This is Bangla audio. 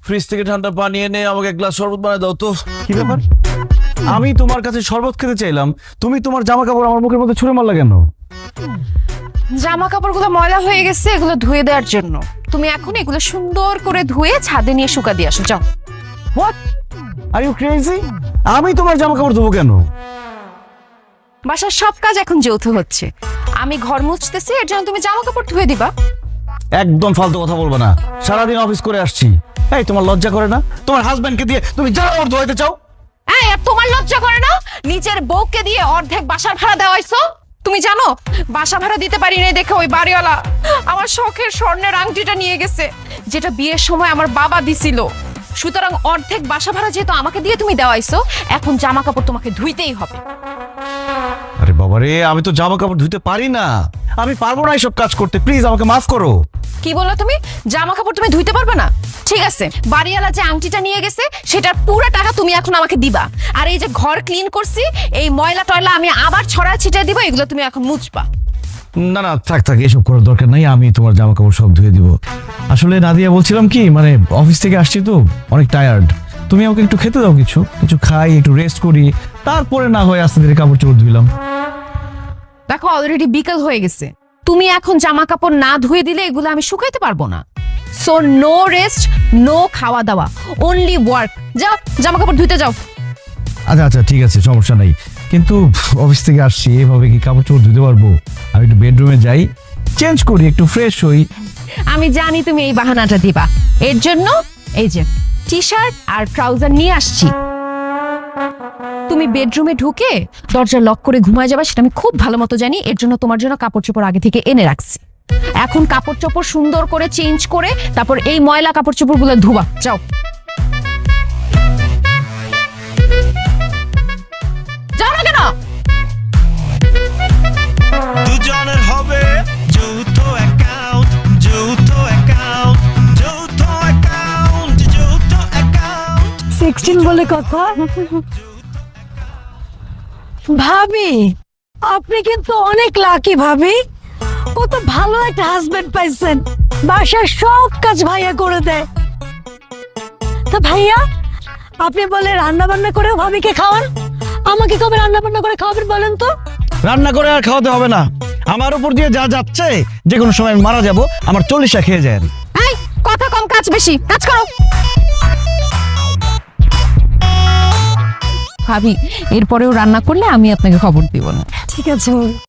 ফ্রিজ থেকে ঠান্ডা পানি এনে আমাকে এক গ্লাস শরবত বানিয়ে দাও তো। কি ব্যাপার, আমি তোমার কাছে শরবত খেতে চাইলাম, তুমি তোমার জামা কাপড় আমার মুখের মধ্যে ছুঁড়ে মারলা কেন? জামা কাপড়গুলো ময়লা হয়ে গেছে, এগুলো ধুয়ে দেওয়ার জন্য। তুমি এখন এগুলো সুন্দর করে ধুয়ে ছাদে নিয়ে শুকা দিয়ে আসো, যাও। What, are you crazy? আমি তোমার জামা কাপড় ধোবো কেন? বাসার সব কাজ এখন যৌথ হচ্ছে, আমি ঘর মুছতেছি, এর জন্য তুমি জামা কাপড় ধুয়ে দিবা। একদম ফালতু কথা বলবো না, সারাদিন অফিস করে আসছি। এই তোমার লজ্জা করে না? তোমার হাজবেন্ডকে দিয়ে তুমি জামা কাপড় ধোয়াইতে চাও? এই, আর তোমার লজ্জা করে না? নিজের বউকে দিয়ে অর্ধেক বাসার ভাড়া দেওয়া হইছো। তুমি জানো বাসা ভাড়া দিতে পারি না দেখে ওই বাড়িওয়ালা আমার শখের স্বর্ণের আংটিটা নিয়ে গেছে, যেটা বিয়ের সময় আমার বাবা দিছিল। সুতরাং অর্ধেক বাসা ভাড়া যেহেতু আমাকে দিয়ে তুমি দেওয়াইছো, এখন জামা কাপড় তোমাকে ধুইতেই হবে। আরে বাবা রে, আমি তো জামা কাপড় ধুইতে পারি না, আমি পারবো না এইসব কাজ করতে, প্লিজ আমাকে মাফ করো। কি বললো তুমি? জামা কাপড় তুমি ধুইতে পারবে না? ঠিক আছে, বাড়িওয়ালা যে আংটিটা নিয়ে গেছে সেটার পুরো টাকা তুমি এখন আমাকে দিবা। আর এই যে ঘর ক্লিন করছি, এই ময়লা টয়লা আমি আবার ছড়ায় ছিটিয়ে দিব, এগুলো তুমি এখন মুছবা। না না, থাক থাক, এসব করার দরকার নাই, আমি তোমার জামা কাপড় সব ধুয়ে দিব। আসলে নাদিয়া বলছিলাম কি, মানে অফিস থেকে আসছি তো অনেক টায়ার্ড, তুমি আমাকে একটু খেতে দাও, কিছু কিছু খাই, একটু রেস্ট করি, তারপরে না হয় আস্তে ধীরে কাপড় চোপড় ধুইলাম। দেখো অলরেডি বিকেল হয়ে গেছে, তুমি এখন জামা কাপড় না ধুয়ে দিলে এগুলো আমি শুকাইতে পারবো না। সো নো রেস্ট, নো খাওয়া দাওয়া, অনলি ওয়ার্ক। যাও জামা কাপড় ধুইতে যাও। আচ্ছা আচ্ছা ঠিক আছে, সমস্যা নাই, কিন্তু অফিস থেকে আসছি, এভাবে কি কাপড় চোপড় ধুতে পারবো? আমি একটু বেডরুমে যাই, চেঞ্জ করি, একটু ফ্রেশ হই। আমি জানি তুমি এই বাহানাটা দিবা, এর জন্য এই যে টি শার্ট আর ট্রাউজার নিয়ে আসছি। তুমি বেডরুমে ঢুকে দরজা লক করে ঘুমায় যাবে, সেটা আমি খুব ভালো মতো জানি। এর জন্য তোমার জন্য কাপড় চোপড় আগে থেকে এনে রাখছি। এখন কাপড় চোপড় সুন্দর করে চেঞ্জ করে তারপর এই ময়লা কাপড় চোপড় গুলো ধুবা, যাও। যাও না কেন? দুজনের হবে যৌথ অ্যাকাউন্ট, যৌথ অ্যাকাউন্ট, যৌথ অ্যাকাউন্ট, যৌথ অ্যাকাউন্ট। 16 বলে কথা। ভাবি, আপনি কিন্তু অনেক লাকি ভাবি, কত ভালো একটা হাজবেন্ড পাইছেন, বাসার সব কাজ ভাইয়া করে দেয়। তো ভাইয়া, আপনি বলে রান্না বান্না করেও ভাবিকে খাওয়ান, আমাকে কবে রান্না বান্না করে খাওয়াবেন বলেন তো? রান্না করে আর খাওয়াতে হবে না, আমার উপর দিয়ে যা যাচ্ছে, যে কোনো সময় আমি মারা যাব, আমার 40টা খেয়ে যায়। এই কথা কম কাজ বেশি, কাজ করো। ভাবি, এরপরেও রান্না করলে আমি আপনাকে খবর দিব না। ঠিক আছে।